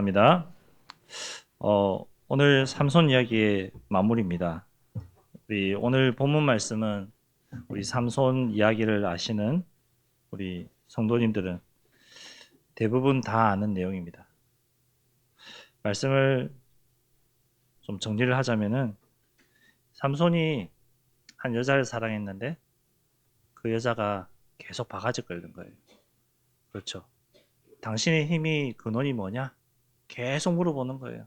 합니다. 오늘 삼손 이야기의 마무리입니다. 우리 오늘 본문 말씀은 우리 삼손 이야기를 아시는 우리 성도님들은 대부분 다 아는 내용입니다. 말씀을 좀 정리를 하자면은 삼손이 한 여자를 사랑했는데 그 여자가 계속 바가지 끓는 거예요. 그렇죠. 당신의 힘이 근원이 뭐냐? 계속 물어보는 거예요.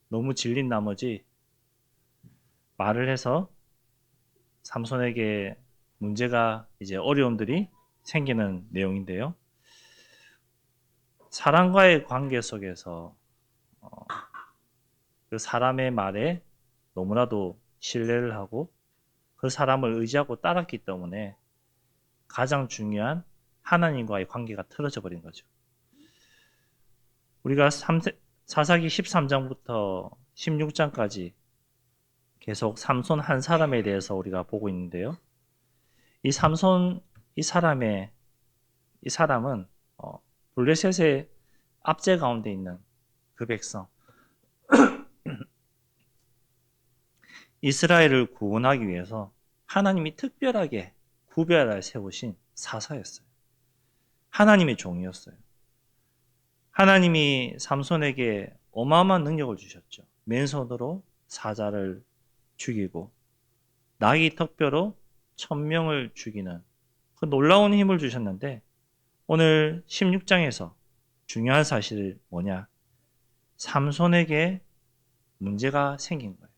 너무 질린 나머지 말을 해서 삼손에게 문제가 이제 어려움들이 생기는 내용인데요. 사람과의 관계 속에서 그 사람의 말에 너무나도 신뢰를 하고 그 사람을 의지하고 따랐기 때문에 가장 중요한 하나님과의 관계가 틀어져 버린 거죠. 우리가 사사기 13장부터 16장까지 계속 삼손 한 사람에 대해서 우리가 보고 있는데요. 이 삼손 이 사람은 블레셋의 압제 가운데 있는 그 백성 이스라엘을 구원하기 위해서 하나님이 특별하게 구별하여 세우신 사사였어요. 하나님의 종이었어요. 하나님이 삼손에게 어마어마한 능력을 주셨죠. 맨손으로 사자를 죽이고 나귀 턱뼈로 1000명을 죽이는 그 놀라운 힘을 주셨는데 오늘 16장에서 중요한 사실이 뭐냐? 삼손에게 문제가 생긴 거예요.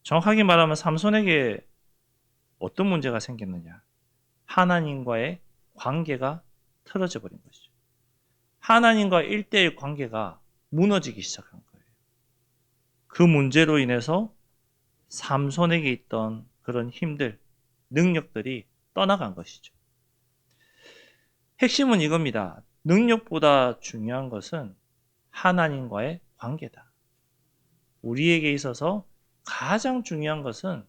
정확하게 말하면 삼손에게 어떤 문제가 생겼느냐? 하나님과의 관계가 틀어져 버린 것이죠. 하나님과 1대1 관계가 무너지기 시작한 거예요. 그 문제로 인해서 삼손에게 있던 그런 힘들, 능력들이 떠나간 것이죠. 핵심은 이겁니다. 능력보다 중요한 것은 하나님과의 관계다. 우리에게 있어서 가장 중요한 것은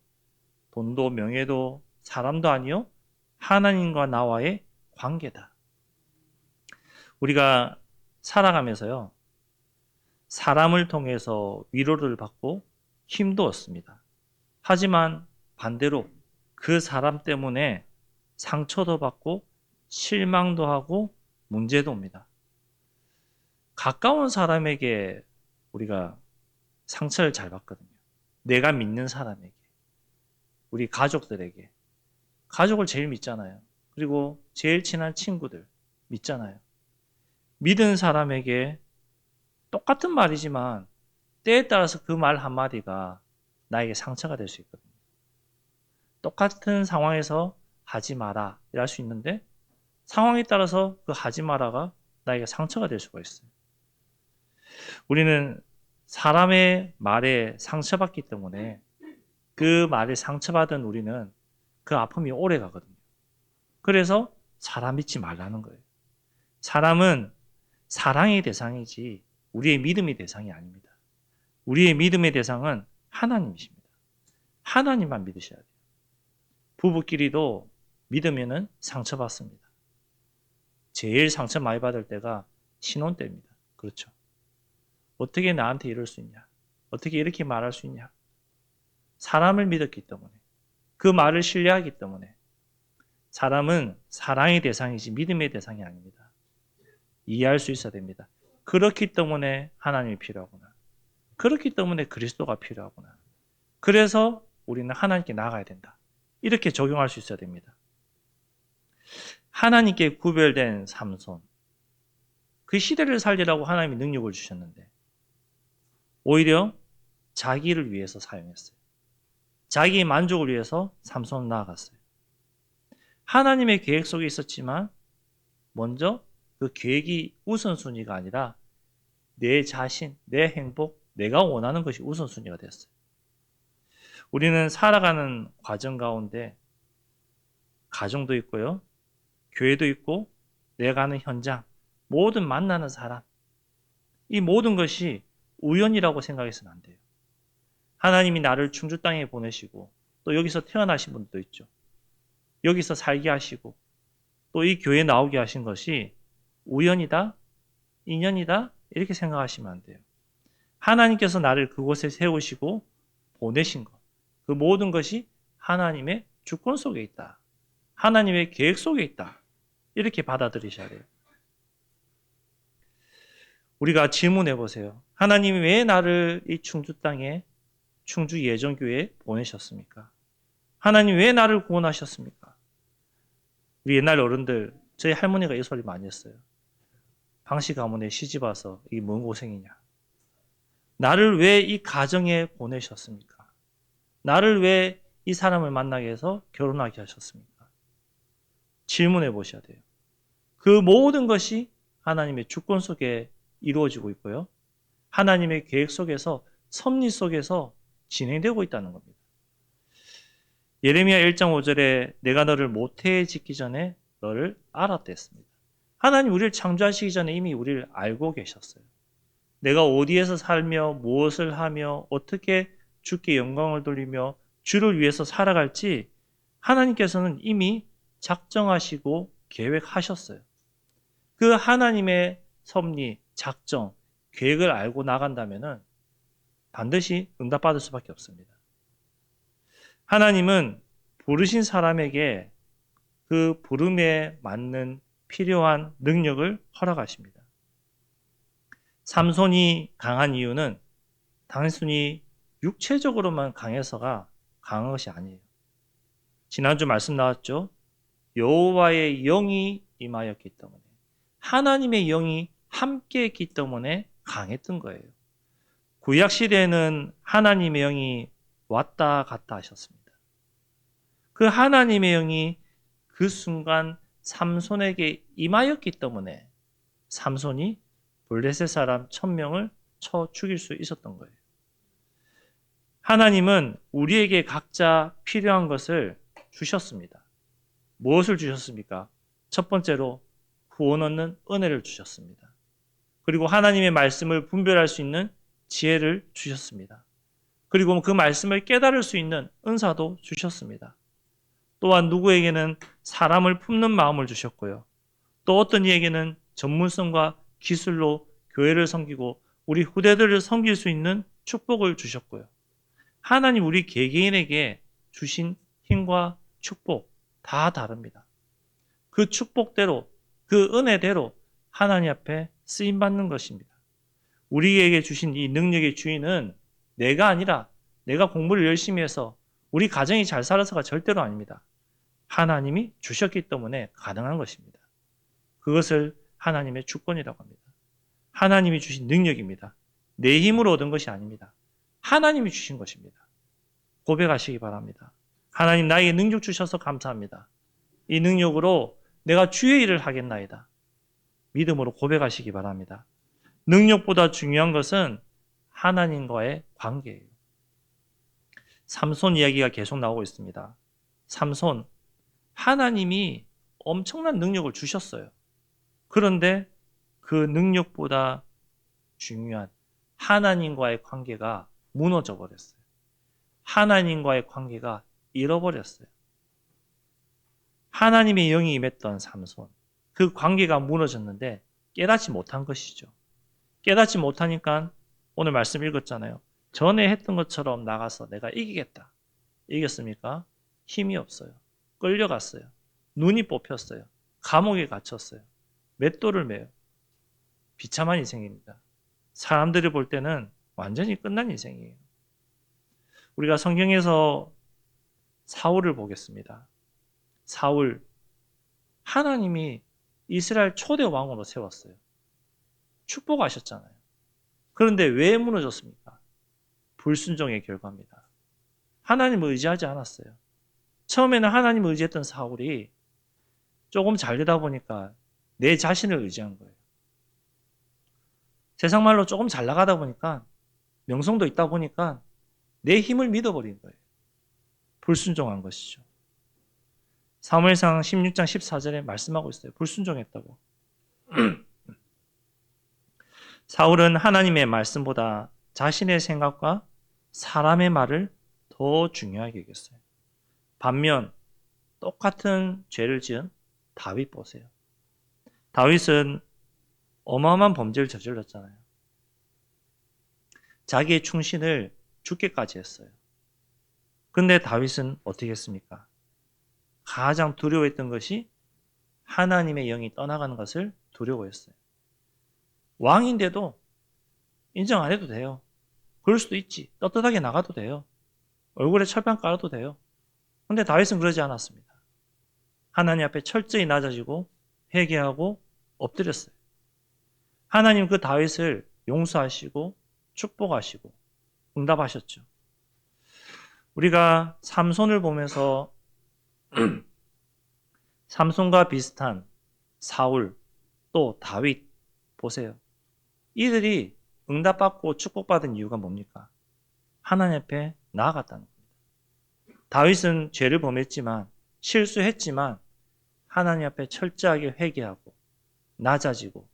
돈도 명예도 사람도 아니요 하나님과 나와의 관계다. 우리가 살아가면서요 사람을 통해서 위로를 받고 힘도 얻습니다. 하지만 반대로 그 사람 때문에 상처도 받고 실망도 하고 문제도 옵니다. 가까운 사람에게 우리가 상처를 잘 받거든요. 내가 믿는 사람에게, 우리 가족들에게. 가족을 제일 믿잖아요. 그리고 제일 친한 친구들 믿잖아요. 믿은 사람에게 똑같은 말이지만 때에 따라서 그 말 한마디가 나에게 상처가 될 수 있거든요. 똑같은 상황에서 하지 마라 이럴 수 있는데 상황에 따라서 그 하지 마라가 나에게 상처가 될 수가 있어요. 우리는 사람의 말에 상처받기 때문에 그 말에 상처받은 우리는 그 아픔이 오래 가거든요. 그래서 사람 믿지 말라는 거예요. 사람은 사랑의 대상이지 우리의 믿음의 대상이 아닙니다. 우리의 믿음의 대상은 하나님이십니다. 하나님만 믿으셔야 돼요. 부부끼리도 믿으면은 상처받습니다. 제일 상처 많이 받을 때가 신혼 때입니다. 그렇죠. 어떻게 나한테 이럴 수 있냐? 어떻게 이렇게 말할 수 있냐? 사람을 믿었기 때문에, 그 말을 신뢰하기 때문에, 사람은 사랑의 대상이지 믿음의 대상이 아닙니다. 이해할 수 있어야 됩니다. 그렇기 때문에 하나님이 필요하구나. 그렇기 때문에 그리스도가 필요하구나. 그래서 우리는 하나님께 나아가야 된다. 이렇게 적용할 수 있어야 됩니다. 하나님께 구별된 삼손. 그 시대를 살리라고 하나님이 능력을 주셨는데 오히려 자기를 위해서 사용했어요. 자기의 만족을 위해서 삼손은 나아갔어요. 하나님의 계획 속에 있었지만 먼저 그 계획이 우선순위가 아니라 내 자신, 내 행복, 내가 원하는 것이 우선순위가 됐어요. 우리는 살아가는 과정 가운데 가정도 있고요. 교회도 있고 내가 가는 현장, 모든 만나는 사람 이 모든 것이 우연이라고 생각해서는 안 돼요. 하나님이 나를 충주 땅에 보내시고 또 여기서 태어나신 분도 있죠. 여기서 살게 하시고 또 이 교회에 나오게 하신 것이 우연이다? 인연이다 이렇게 생각하시면 안 돼요. 하나님께서 나를 그곳에 세우시고 보내신 것, 그 모든 것이 하나님의 주권 속에 있다. 하나님의 계획 속에 있다. 이렇게 받아들이셔야 돼요. 우리가 질문해 보세요. 하나님이 왜 나를 이 충주 땅에 충주 예정교회에 보내셨습니까? 하나님 왜 나를 구원하셨습니까? 우리 옛날 어른들, 저희 할머니가 이 소리 많이 했어요. 방씨 가문에 시집 와서 이게 뭔 고생이냐. 나를 왜 이 가정에 보내셨습니까? 나를 왜 이 사람을 만나게 해서 결혼하게 하셨습니까? 질문해 보셔야 돼요. 그 모든 것이 하나님의 주권 속에 이루어지고 있고요. 하나님의 계획 속에서, 섭리 속에서 진행되고 있다는 겁니다. 예레미야 1장 5절에 내가 너를 모태에 짓기 전에 너를 알았다 했습니다. 하나님 우리를 창조하시기 전에 이미 우리를 알고 계셨어요. 내가 어디에서 살며 무엇을 하며 어떻게 주께 영광을 돌리며 주를 위해서 살아갈지 하나님께서는 이미 작정하시고 계획하셨어요. 그 하나님의 섭리, 작정, 계획을 알고 나간다면 반드시 응답받을 수밖에 없습니다. 하나님은 부르신 사람에게 그 부름에 맞는 필요한 능력을 허락하십니다. 삼손이 강한 이유는 단순히 육체적으로만 강해서가 강한 것이 아니에요. 지난주 말씀 나왔죠? 여호와의 영이 임하였기 때문에, 하나님의 영이 함께했기 때문에 강했던 거예요. 구약 시대에는 하나님의 영이 왔다 갔다 하셨습니다. 그 하나님의 영이 그 순간 삼손에게 임하였기 때문에 삼손이 블레셋 사람 1000명을 쳐 죽일 수 있었던 거예요. 하나님은 우리에게 각자 필요한 것을 주셨습니다. 무엇을 주셨습니까? 첫 번째로 구원 얻는 은혜를 주셨습니다. 그리고 하나님의 말씀을 분별할 수 있는 지혜를 주셨습니다. 그리고 그 말씀을 깨달을 수 있는 은사도 주셨습니다. 또한 누구에게는 사람을 품는 마음을 주셨고요. 또 어떤 이에게는 전문성과 기술로 교회를 섬기고 우리 후대들을 섬길 수 있는 축복을 주셨고요. 하나님 우리 개개인에게 주신 힘과 축복 다 다릅니다. 그 축복대로, 그 은혜대로 하나님 앞에 쓰임받는 것입니다. 우리에게 주신 이 능력의 주인은 내가 아니라 내가 공부를 열심히 해서 우리 가정이 잘 살아서가 절대로 아닙니다. 하나님이 주셨기 때문에 가능한 것입니다. 그것을 하나님의 주권이라고 합니다. 하나님이 주신 능력입니다. 내 힘으로 얻은 것이 아닙니다. 하나님이 주신 것입니다. 고백하시기 바랍니다. 하나님 나에게 능력 주셔서 감사합니다. 이 능력으로 내가 주의 일을 하겠나이다. 믿음으로 고백하시기 바랍니다. 능력보다 중요한 것은 하나님과의 관계예요. 삼손 이야기가 계속 나오고 있습니다. 삼손, 하나님이 엄청난 능력을 주셨어요. 그런데 그 능력보다 중요한 하나님과의 관계가 무너져 버렸어요. 하나님과의 관계가 잃어버렸어요. 하나님의 영이 임했던 삼손, 그 관계가 무너졌는데 깨닫지 못한 것이죠. 깨닫지 못하니까 오늘 말씀 읽었잖아요. 전에 했던 것처럼 나가서 내가 이기겠다. 이겼습니까? 힘이 없어요. 끌려갔어요. 눈이 뽑혔어요. 감옥에 갇혔어요. 맷돌을 매요. 비참한 인생입니다. 사람들이 볼 때는 완전히 끝난 인생이에요. 우리가 성경에서 사울을 보겠습니다. 사울, 하나님이 이스라엘 초대 왕으로 세웠어요. 축복하셨잖아요. 그런데 왜 무너졌습니까? 불순종의 결과입니다. 하나님을 의지하지 않았어요. 처음에는 하나님을 의지했던 사울이 조금 잘 되다 보니까 내 자신을 의지한 거예요. 세상 말로 조금 잘 나가다 보니까 명성도 있다 보니까 내 힘을 믿어버린 거예요. 불순종한 것이죠. 사무엘상 16장 14절에 말씀하고 있어요. 불순종했다고. 사울은 하나님의 말씀보다 자신의 생각과 사람의 말을 더 중요하게 여겼어요. 반면 똑같은 죄를 지은 다윗 보세요. 다윗은 어마어마한 범죄를 저질렀잖아요. 자기의 충신을 죽게까지 했어요. 근데 다윗은 어떻게 했습니까? 가장 두려워했던 것이 하나님의 영이 떠나가는 것을 두려워했어요. 왕인데도 인정 안 해도 돼요. 그럴 수도 있지. 떳떳하게 나가도 돼요. 얼굴에 철판 깔아도 돼요. 근데 다윗은 그러지 않았습니다. 하나님 앞에 철저히 낮아지고 회개하고 엎드렸어요. 하나님 그 다윗을 용서하시고 축복하시고 응답하셨죠. 우리가 삼손을 보면서 삼손과 비슷한 사울 또 다윗 보세요. 이들이 응답받고 축복받은 이유가 뭡니까? 하나님 앞에 나아갔다는 겁니다. 다윗은 죄를 범했지만 실수했지만 하나님 앞에 철저하게 회개하고 낮아지고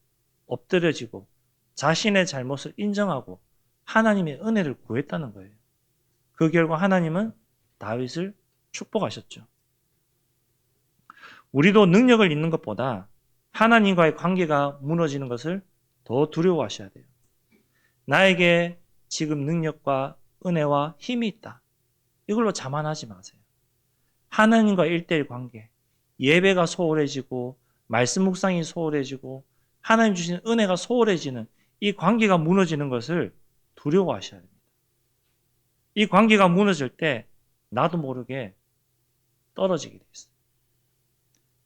엎드려지고 자신의 잘못을 인정하고 하나님의 은혜를 구했다는 거예요. 그 결과 하나님은 다윗을 축복하셨죠. 우리도 능력을 잃는 것보다 하나님과의 관계가 무너지는 것을 더 두려워하셔야 돼요. 나에게 지금 능력과 은혜와 힘이 있다. 이걸로 자만하지 마세요. 하나님과 1:1 관계, 예배가 소홀해지고 말씀 묵상이 소홀해지고 하나님 주신 은혜가 소홀해지는 이 관계가 무너지는 것을 두려워하셔야 됩니다. 이 관계가 무너질 때 나도 모르게 떨어지게 돼 있어요.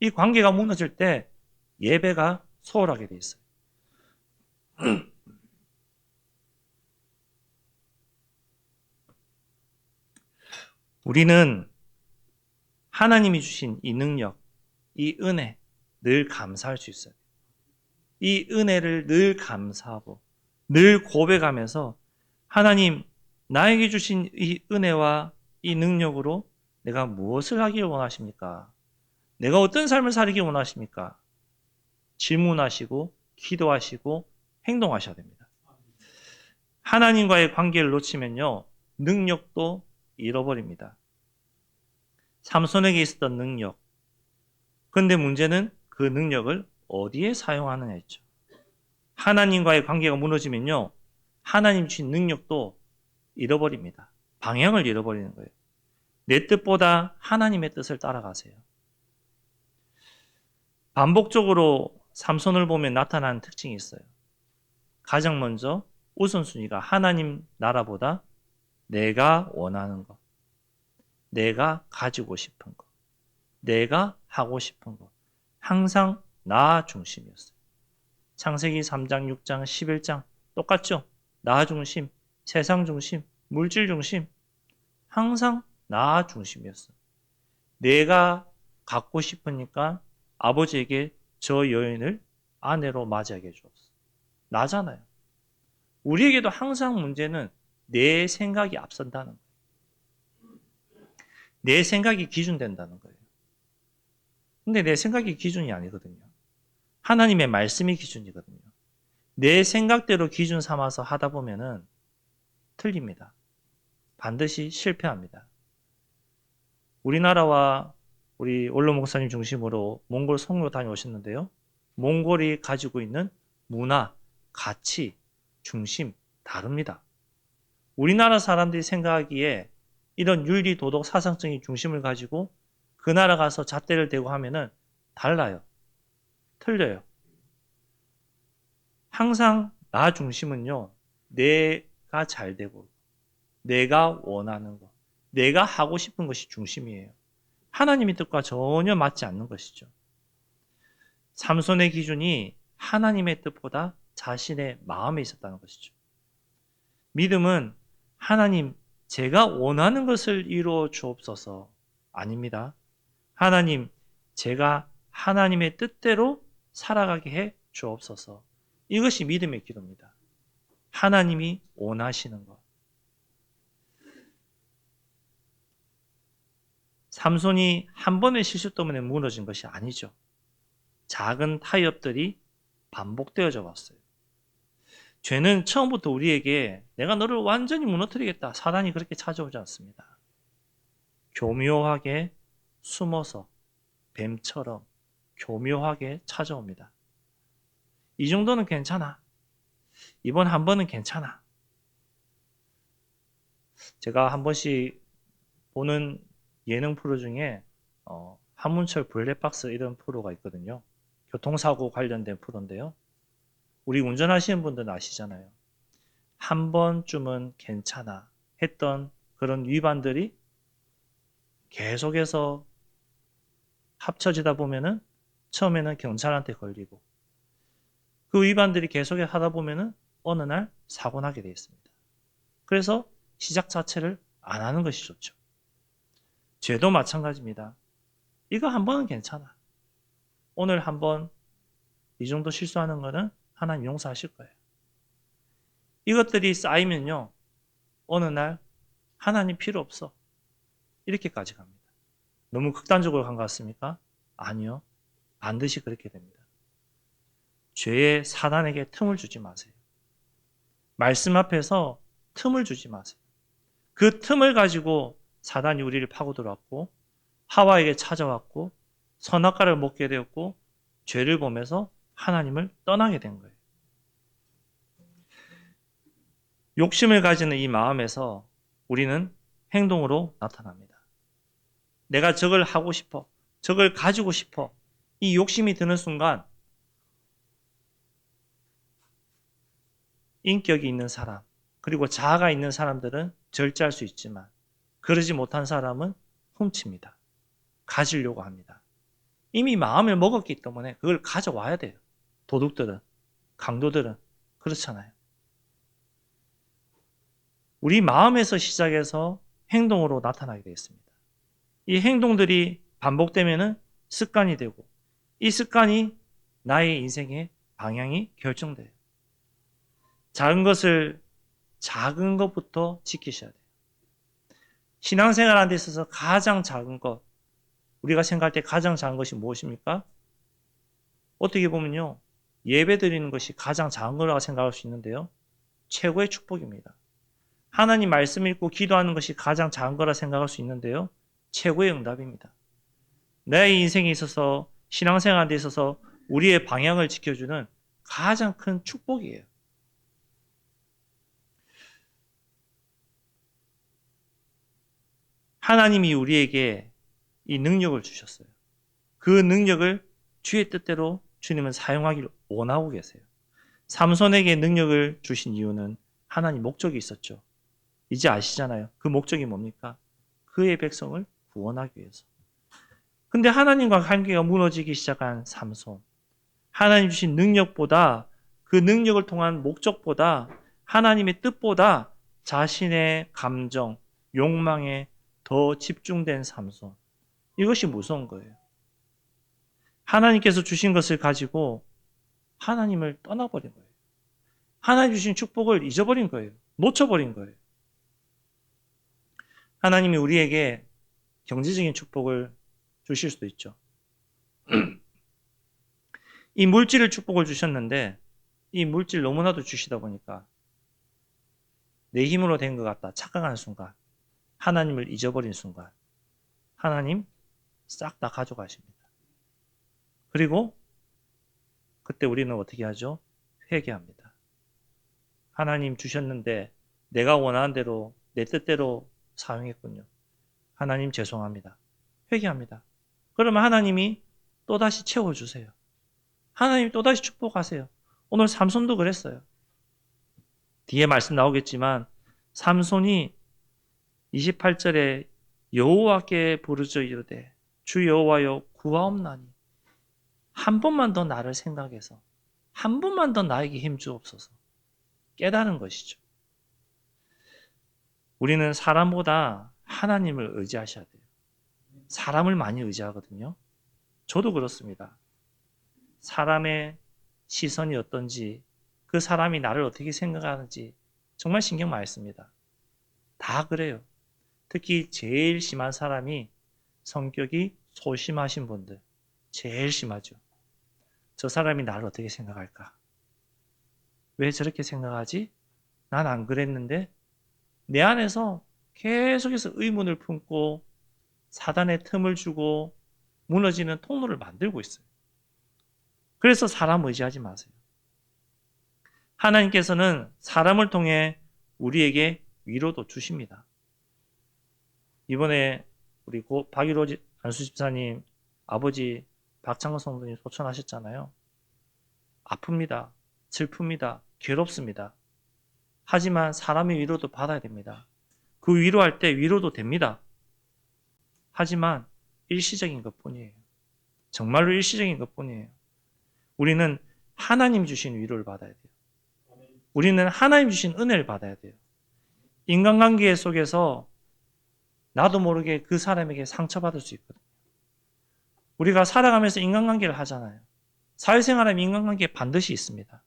이 관계가 무너질 때 예배가 소홀하게 돼 있어요. 우리는 하나님이 주신 이 능력, 이 은혜 늘 감사할 수 있어요. 이 은혜를 늘 감사하고 늘 고백하면서 하나님 나에게 주신 이 은혜와 이 능력으로 내가 무엇을 하길 원하십니까? 내가 어떤 삶을 살기 원하십니까? 질문하시고 기도하시고 행동하셔야 됩니다. 하나님과의 관계를 놓치면요. 능력도 잃어버립니다. 삼손에게 있었던 능력. 그런데 문제는 그 능력을 어디에 사용하느냐 했죠. 하나님과의 관계가 무너지면요. 하나님 주신 능력도 잃어버립니다. 방향을 잃어버리는 거예요. 내 뜻보다 하나님의 뜻을 따라가세요. 반복적으로 삼손을 보면 나타나는 특징이 있어요. 가장 먼저 우선순위가 하나님 나라보다 내가 원하는 것, 내가 가지고 싶은 것, 내가 하고 싶은 것, 항상 나 중심이었어요. 창세기 3장, 6장, 11장 똑같죠? 나 중심, 세상 중심, 물질 중심, 항상 나 중심이었어요. 내가 갖고 싶으니까 아버지에게 저 여인을 아내로 맞이하게 해주었어요. 나잖아요. 우리에게도 항상 문제는 내 생각이 앞선다는 거예요. 내 생각이 기준된다는 거예요. 근데 내 생각이 기준이 아니거든요. 하나님의 말씀이 기준이거든요. 내 생각대로 기준 삼아서 하다 보면은 틀립니다. 반드시 실패합니다. 우리나라와 우리 원로 목사님 중심으로 몽골 선교 다녀오셨는데요. 몽골이 가지고 있는 문화, 가치, 중심 다릅니다. 우리나라 사람들이 생각하기에 이런 윤리, 도덕, 사상적인 중심을 가지고 그 나라 가서 잣대를 대고 하면은 달라요. 틀려요. 항상 나 중심은요. 내가 잘 되고 내가 원하는 것, 내가 하고 싶은 것이 중심이에요. 하나님의 뜻과 전혀 맞지 않는 것이죠. 삼손의 기준이 하나님의 뜻보다 자신의 마음에 있었다는 것이죠. 믿음은 하나님, 제가 원하는 것을 이루어 주옵소서 아닙니다. 하나님, 제가 하나님의 뜻대로 살아가게 해 주옵소서. 이것이 믿음의 기도입니다. 하나님이 원하시는 것. 삼손이 한 번의 실수 때문에 무너진 것이 아니죠. 작은 타협들이 반복되어져 왔어요. 죄는 처음부터 우리에게 내가 너를 완전히 무너뜨리겠다. 사단이 그렇게 찾아오지 않습니다. 교묘하게 숨어서 뱀처럼 교묘하게 찾아옵니다. 이 정도는 괜찮아. 이번 한 번은 괜찮아. 제가 한 번씩 보는 예능 프로 중에 한문철 블랙박스 이런 프로가 있거든요. 교통사고 관련된 프로인데요. 우리 운전하시는 분들은 아시잖아요. 한 번쯤은 괜찮아 했던 그런 위반들이 계속해서 합쳐지다 보면은 처음에는 경찰한테 걸리고 그 위반들이 계속해서 하다 보면은 어느 날 사고 나게 되어 있습니다. 그래서 시작 자체를 안 하는 것이 좋죠. 죄도 마찬가지입니다. 이거 한 번은 괜찮아. 오늘 한 번 이 정도 실수하는 거는 하나님 용서하실 거예요. 이것들이 쌓이면요. 어느 날 하나님 필요 없어. 이렇게까지 갑니다. 너무 극단적으로 간 것 같습니까? 아니요. 반드시 그렇게 됩니다. 죄의 사단에게 틈을 주지 마세요. 말씀 앞에서 틈을 주지 마세요. 그 틈을 가지고 사단이 우리를 파고 들어왔고 하와에게 찾아왔고 선악과를 먹게 되었고 죄를 보면서 하나님을 떠나게 된 거예요. 욕심을 가지는 이 마음에서 우리는 행동으로 나타납니다. 내가 저걸 하고 싶어. 저걸 가지고 싶어. 이 욕심이 드는 순간 인격이 있는 사람, 그리고 자아가 있는 사람들은 절제할 수 있지만 그러지 못한 사람은 훔칩니다. 가지려고 합니다. 이미 마음을 먹었기 때문에 그걸 가져와야 돼요. 도둑들은, 강도들은 그렇잖아요. 우리 마음에서 시작해서 행동으로 나타나게 되어 있습니다. 이 행동들이 반복되면 습관이 되고 이 습관이 나의 인생의 방향이 결정돼요. 작은 것부터 지키셔야 돼요. 신앙생활하는 데 있어서 가장 작은 것, 우리가 생각할 때 가장 작은 것이 무엇입니까? 어떻게 보면요. 예배 드리는 것이 가장 작은 거라고 생각할 수 있는데요. 최고의 축복입니다. 하나님 말씀 읽고 기도하는 것이 가장 작은 거라 생각할 수 있는데요. 최고의 응답입니다. 내 인생에 있어서 신앙생활에 있어서 우리의 방향을 지켜주는 가장 큰 축복이에요. 하나님이 우리에게 이 능력을 주셨어요. 그 능력을 주의 뜻대로 주님은 사용하기를 원하고 계세요. 삼손에게 능력을 주신 이유는 하나님 목적이 있었죠. 이제 아시잖아요. 그 목적이 뭡니까? 그의 백성을 구원하기 위해서. 근데 하나님과 관계가 무너지기 시작한 삼손. 하나님 주신 능력보다 그 능력을 통한 목적보다 하나님의 뜻보다 자신의 감정, 욕망에 더 집중된 삼손. 이것이 무서운 거예요. 하나님께서 주신 것을 가지고 하나님을 떠나버린 거예요. 하나님 주신 축복을 잊어버린 거예요. 놓쳐버린 거예요. 하나님이 우리에게 경제적인 축복을 주실 수도 있죠. 이 물질을 축복을 주셨는데 이 물질 너무나도 주시다 보니까 내 힘으로 된 것 같다 착각하는 순간 하나님을 잊어버린 순간 하나님 싹 다 가져가십니다. 그리고 그때 우리는 어떻게 하죠? 회개합니다. 하나님 주셨는데 내가 원하는 대로 내 뜻대로 사용했군요. 하나님 죄송합니다. 회개합니다. 그러면 하나님이 또다시 채워주세요. 하나님 또다시 축복하세요. 오늘 삼손도 그랬어요. 뒤에 말씀 나오겠지만 삼손이 28절에 여호와께 부르짖어 이르되 주 여호와여 구하옵나니 한 번만 더 나를 생각해서 한 번만 더 나에게 힘 주옵소서. 깨달은 것이죠. 우리는 사람보다 하나님을 의지하셔야 돼요. 사람을 많이 의지하거든요. 저도 그렇습니다. 사람의 시선이 어떤지, 그 사람이 나를 어떻게 생각하는지 정말 신경 많이 씁니다. 다 그래요. 특히 제일 심한 사람이 성격이 소심하신 분들, 제일 심하죠. 저 사람이 나를 어떻게 생각할까? 왜 저렇게 생각하지? 난 안 그랬는데? 내 안에서 계속해서 의문을 품고 사단의 틈을 주고 무너지는 통로를 만들고 있어요. 그래서 사람 의지하지 마세요. 하나님께서는 사람을 통해 우리에게 위로도 주십니다. 이번에 우리 박일호 안수 집사님 아버지 박창호 성도님 소천하셨잖아요. 아픕니다. 슬픕니다. 괴롭습니다. 하지만 사람의 위로도 받아야 됩니다. 그 위로할 때 위로도 됩니다. 하지만 일시적인 것뿐이에요. 정말로 일시적인 것뿐이에요. 우리는 하나님 주신 위로를 받아야 돼요. 우리는 하나님 주신 은혜를 받아야 돼요. 인간관계 속에서 나도 모르게 그 사람에게 상처받을 수 있거든요. 우리가 살아가면서 인간관계를 하잖아요. 사회생활하면 인간관계 반드시 있습니다.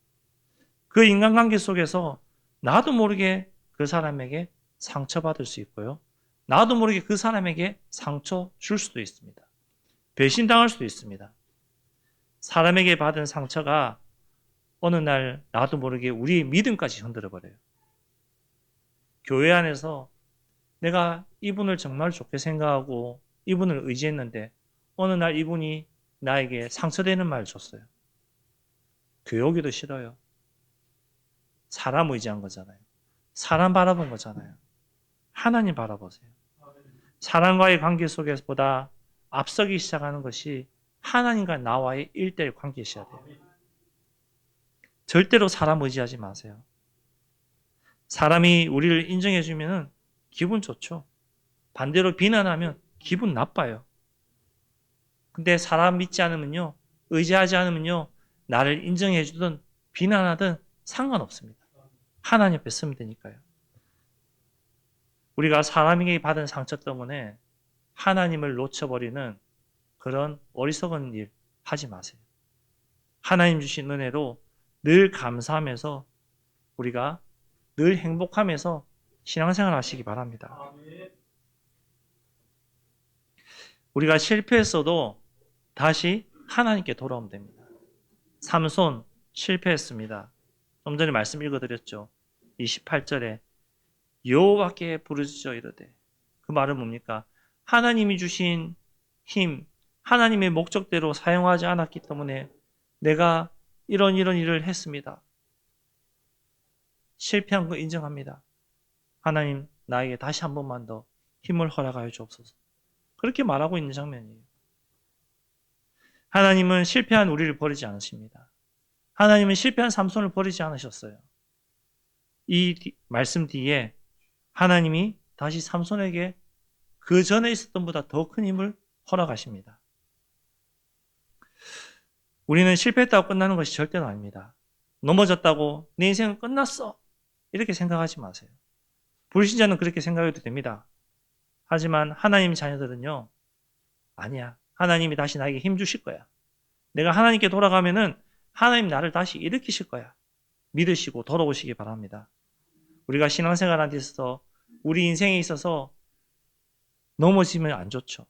그 인간관계 속에서 나도 모르게 그 사람에게 상처받을 수 있고요. 나도 모르게 그 사람에게 상처 줄 수도 있습니다. 배신당할 수도 있습니다. 사람에게 받은 상처가 어느 날 나도 모르게 우리의 믿음까지 흔들어버려요. 교회 안에서 내가 이분을 정말 좋게 생각하고 이분을 의지했는데 어느 날 이분이 나에게 상처되는 말을 줬어요. 교회 오기도 싫어요. 사람 의지한 거잖아요. 사람 바라본 거잖아요. 하나님 바라보세요. 사람과의 관계 속에서보다 앞서기 시작하는 것이 하나님과 나와의 1:1 관계이셔야 돼요. 절대로 사람 의지하지 마세요. 사람이 우리를 인정해주면 기분 좋죠. 반대로 비난하면 기분 나빠요. 근데 사람 믿지 않으면요, 의지하지 않으면요, 나를 인정해주든 비난하든 상관없습니다. 하나님 앞에 서면 되니까요. 우리가 사람에게 받은 상처 때문에 하나님을 놓쳐버리는 그런 어리석은 일 하지 마세요. 하나님 주신 은혜로 늘 감사하면서 우리가 늘 행복하면서 신앙생활 하시기 바랍니다. 우리가 실패했어도 다시 하나님께 돌아오면 됩니다. 삼손 실패했습니다. 좀 전에 말씀 읽어드렸죠. 28절에 여호와께 부르짖어 이르되, 그 말은 뭡니까? 하나님이 주신 힘, 하나님의 목적대로 사용하지 않았기 때문에 내가 이런 일을 했습니다. 실패한 거 인정합니다. 하나님, 나에게 다시 한 번만 더 힘을 허락하여 주옵소서. 그렇게 말하고 있는 장면이에요. 하나님은 실패한 우리를 버리지 않으십니다. 하나님은 실패한 삼손을 버리지 않으셨어요. 이 말씀 뒤에 하나님이 다시 삼손에게 그 전에 있었던 보다 더 큰 힘을 허락하십니다. 우리는 실패했다고 끝나는 것이 절대로 아닙니다. 넘어졌다고 내 인생은 끝났어, 이렇게 생각하지 마세요. 불신자는 그렇게 생각해도 됩니다. 하지만 하나님 자녀들은요, 아니야. 하나님이 다시 나에게 힘 주실 거야. 내가 하나님께 돌아가면은 하나님 나를 다시 일으키실 거야. 믿으시고 돌아오시기 바랍니다. 우리가 신앙생활하는 데 있어서 우리 인생에 있어서 넘어지면 안 좋죠.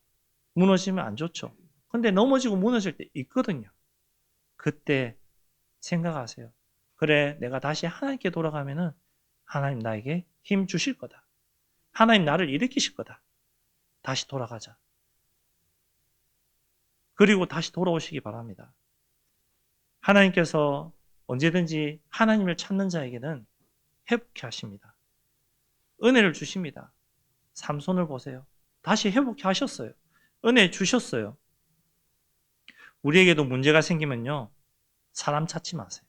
무너지면 안 좋죠. 근데 넘어지고 무너질 때 있거든요. 그때 생각하세요. 그래, 내가 다시 하나님께 돌아가면은 하나님 나에게 힘 주실 거다. 하나님 나를 일으키실 거다. 다시 돌아가자. 그리고 다시 돌아오시기 바랍니다. 하나님께서 언제든지 하나님을 찾는 자에게는 회복케 하십니다. 은혜를 주십니다. 삼손을 보세요. 다시 회복케 하셨어요. 은혜 주셨어요. 우리에게도 문제가 생기면요, 사람 찾지 마세요.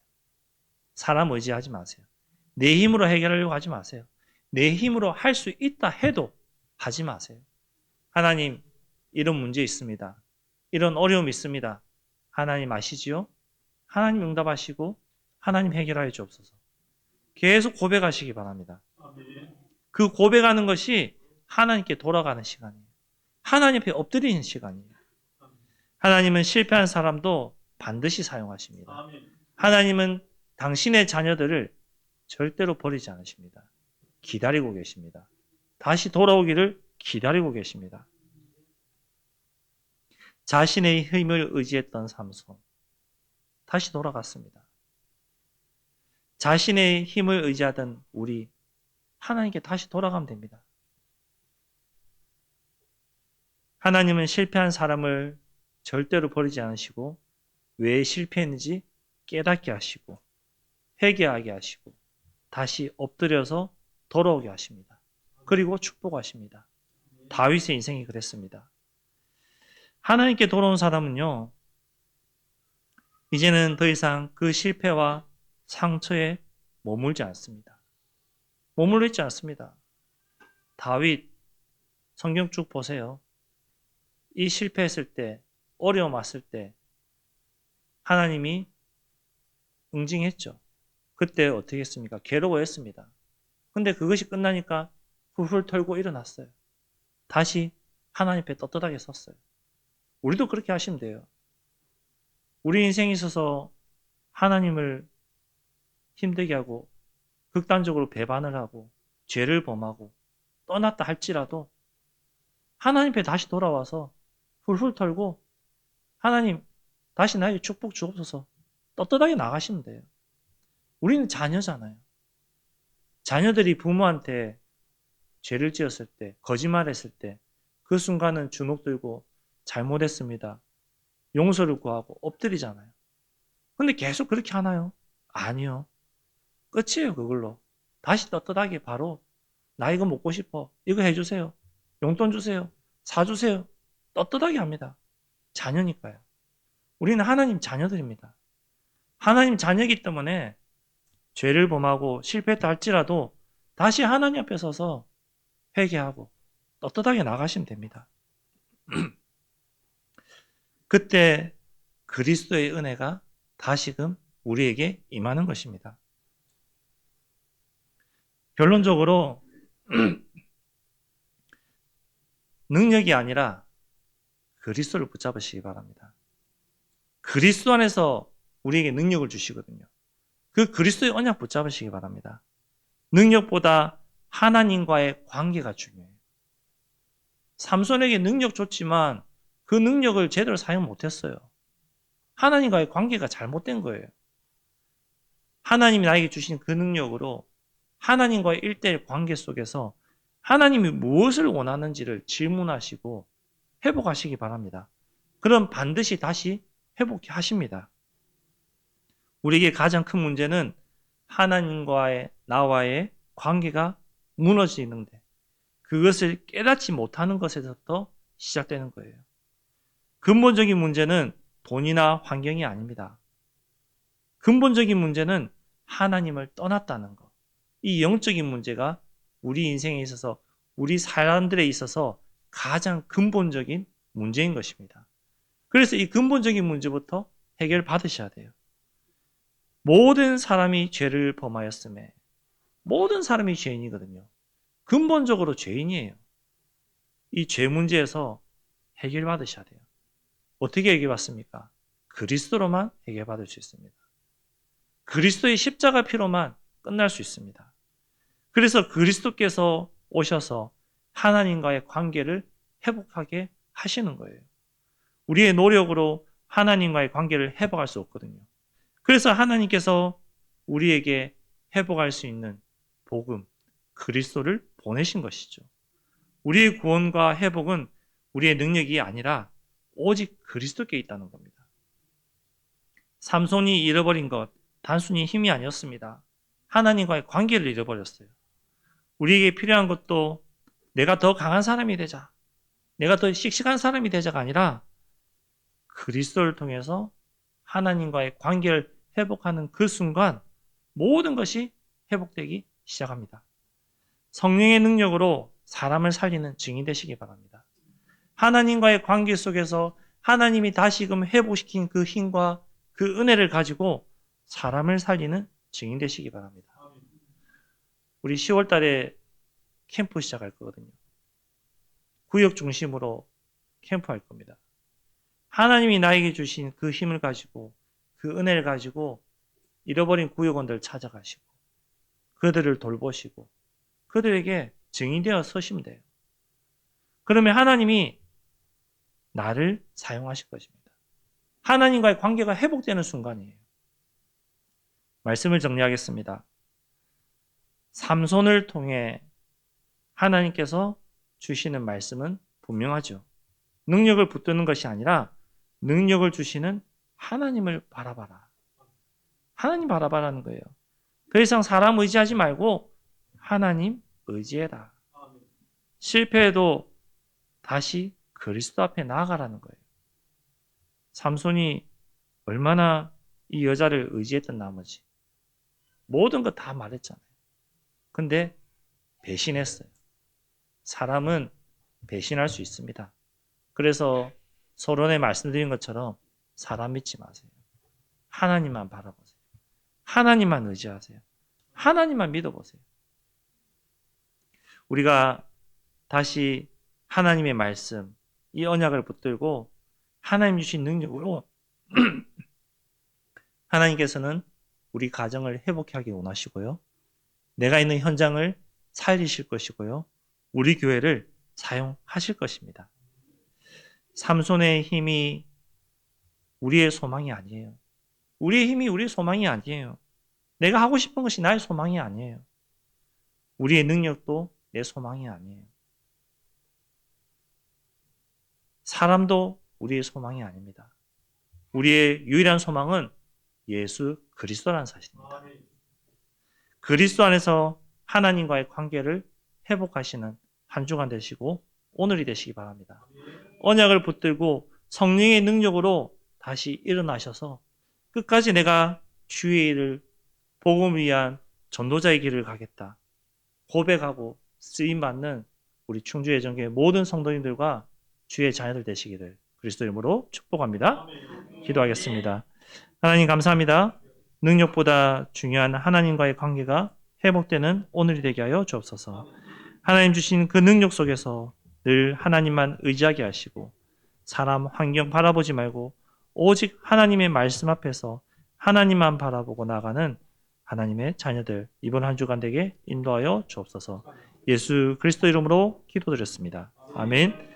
사람 의지하지 마세요. 내 힘으로 해결하려고 하지 마세요. 내 힘으로 할 수 있다 해도 하지 마세요. 하나님, 이런 문제 있습니다. 이런 어려움이 있습니다. 하나님 아시지요? 하나님 응답하시고 하나님 해결하여 주옵소서. 계속 고백하시기 바랍니다. 그 고백하는 것이 하나님께 돌아가는 시간이에요. 하나님 앞에 엎드리는 시간이에요. 하나님은 실패한 사람도 반드시 사용하십니다. 하나님은 당신의 자녀들을 절대로 버리지 않으십니다. 기다리고 계십니다. 다시 돌아오기를 기다리고 계십니다. 자신의 힘을 의지했던 삼손, 다시 돌아갔습니다. 자신의 힘을 의지하던 우리, 하나님께 다시 돌아가면 됩니다. 하나님은 실패한 사람을 절대로 버리지 않으시고 왜 실패했는지 깨닫게 하시고 회개하게 하시고 다시 엎드려서 돌아오게 하십니다. 그리고 축복하십니다. 다윗의 인생이 그랬습니다. 하나님께 돌아온 사람은요, 이제는 더 이상 그 실패와 상처에 머물지 않습니다. 머물러 있지 않습니다. 다윗 성경 쭉 보세요. 이 실패했을 때, 어려움 왔을 때 하나님이 응징했죠. 그때 어떻게 했습니까? 괴로워했습니다. 근데 그것이 끝나니까 훌훌 털고 일어났어요. 다시 하나님 앞에 떳떳하게 섰어요. 우리도 그렇게 하시면 돼요. 우리 인생에 있어서 하나님을 힘들게 하고 극단적으로 배반을 하고 죄를 범하고 떠났다 할지라도 하나님 앞에 다시 돌아와서 훌훌 털고 하나님 다시 나에게 축복 주옵소서 떳떳하게 나가시면 돼요. 우리는 자녀잖아요. 자녀들이 부모한테 죄를 지었을 때, 거짓말했을 때 그 순간은 주눅 들고 잘못했습니다. 용서를 구하고 엎드리잖아요. 근데 계속 그렇게 하나요? 아니요. 끝이에요, 그걸로. 다시 떳떳하게 바로 나 이거 먹고 싶어. 이거 해주세요. 용돈 주세요. 사주세요. 떳떳하게 합니다. 자녀니까요. 우리는 하나님 자녀들입니다. 하나님 자녀이기 때문에 죄를 범하고 실패했다 할지라도 다시 하나님 앞에 서서 회개하고 떳떳하게 나가시면 됩니다. 그때 그리스도의 은혜가 다시금 우리에게 임하는 것입니다. 결론적으로 능력이 아니라 그리스도를 붙잡으시기 바랍니다. 그리스도 안에서 우리에게 능력을 주시거든요. 그 그리스도의 언약 붙잡으시기 바랍니다. 능력보다 하나님과의 관계가 중요해요. 삼손에게 능력 줬지만 그 능력을 제대로 사용 못했어요. 하나님과의 관계가 잘못된 거예요. 하나님이 나에게 주신 그 능력으로 하나님과의 1:1 관계 속에서 하나님이 무엇을 원하는지를 질문하시고 회복하시기 바랍니다. 그럼 반드시 다시 회복하십니다. 우리에게 가장 큰 문제는 하나님과의 나와의 관계가 무너지는데 그것을 깨닫지 못하는 것에서부터 시작되는 거예요. 근본적인 문제는 돈이나 환경이 아닙니다. 근본적인 문제는 하나님을 떠났다는 것. 이 영적인 문제가 우리 인생에 있어서 우리 사람들에 있어서 가장 근본적인 문제인 것입니다. 그래서 이 근본적인 문제부터 해결받으셔야 돼요. 모든 사람이 죄를 범하였음에 모든 사람이 죄인이거든요. 근본적으로 죄인이에요. 이 죄 문제에서 해결받으셔야 돼요. 어떻게 해결받습니까? 그리스도로만 해결받을 수 있습니다. 그리스도의 십자가 피로만 끝날 수 있습니다. 그래서 그리스도께서 오셔서 하나님과의 관계를 회복하게 하시는 거예요. 우리의 노력으로 하나님과의 관계를 회복할 수 없거든요. 그래서 하나님께서 우리에게 회복할 수 있는 복음, 그리스도를 보내신 것이죠. 우리의 구원과 회복은 우리의 능력이 아니라 오직 그리스도께 있다는 겁니다. 삼손이 잃어버린 것, 단순히 힘이 아니었습니다. 하나님과의 관계를 잃어버렸어요. 우리에게 필요한 것도 내가 더 강한 사람이 되자, 내가 더 씩씩한 사람이 되자가 아니라 그리스도를 통해서 하나님과의 관계를 회복하는 그 순간 모든 것이 회복되기 시작합니다. 성령의 능력으로 사람을 살리는 증인 되시기 바랍니다. 하나님과의 관계 속에서 하나님이 다시금 회복시킨 그 힘과 그 은혜를 가지고 사람을 살리는 증인 되시기 바랍니다. 우리 10월 달에 캠프 시작할 거거든요. 구역 중심으로 캠프할 겁니다. 하나님이 나에게 주신 그 힘을 가지고 그 은혜를 가지고 잃어버린 구역원들 찾아가시고 그들을 돌보시고 그들에게 증인되어 서시면 돼요. 그러면 하나님이 나를 사용하실 것입니다. 하나님과의 관계가 회복되는 순간이에요. 말씀을 정리하겠습니다. 삼손을 통해 하나님께서 주시는 말씀은 분명하죠. 능력을 붙드는 것이 아니라 능력을 주시는 하나님을 바라봐라. 하나님 바라봐라는 거예요. 더 이상 사람 의지하지 말고 하나님 의지해라. 실패해도 다시 그리스도 앞에 나아가라는 거예요. 삼손이 얼마나 이 여자를 의지했던 나머지 모든 것 다 말했잖아요. 근데 배신했어요. 사람은 배신할 수 있습니다. 그래서 서론에 말씀드린 것처럼 사람 믿지 마세요. 하나님만 바라보세요. 하나님만 의지하세요. 하나님만 믿어보세요. 우리가 다시 하나님의 말씀, 이 언약을 붙들고 하나님 주신 능력으로 하나님께서는 우리 가정을 회복하게 하기 원하시고요. 내가 있는 현장을 살리실 것이고요. 우리 교회를 사용하실 것입니다. 삼손의 힘이 우리의 소망이 아니에요. 우리의 힘이 우리의 소망이 아니에요. 내가 하고 싶은 것이 나의 소망이 아니에요. 우리의 능력도 내 소망이 아니에요. 사람도 우리의 소망이 아닙니다. 우리의 유일한 소망은 예수 그리스도라는 사실입니다. 그리스도 안에서 하나님과의 관계를 회복하시는 한 주간 되시고 오늘이 되시기 바랍니다. 언약을 붙들고 성령의 능력으로 다시 일어나셔서 끝까지 내가 주의 일을 복음을 위한 전도자의 길을 가겠다. 고백하고 쓰임받는 우리 충주예정교회 모든 성도님들과 주의 자녀들 되시기를 그리스도 이름으로 축복합니다. 기도하겠습니다. 하나님 감사합니다. 능력보다 중요한 하나님과의 관계가 회복되는 오늘이 되게 하여 주옵소서. 하나님 주신 그 능력 속에서 늘 하나님만 의지하게 하시고 사람 환경 바라보지 말고 오직 하나님의 말씀 앞에서 하나님만 바라보고 나가는 하나님의 자녀들 이번 한 주간 되게 인도하여 주옵소서. 예수 그리스도 이름으로 기도드렸습니다. 아멘.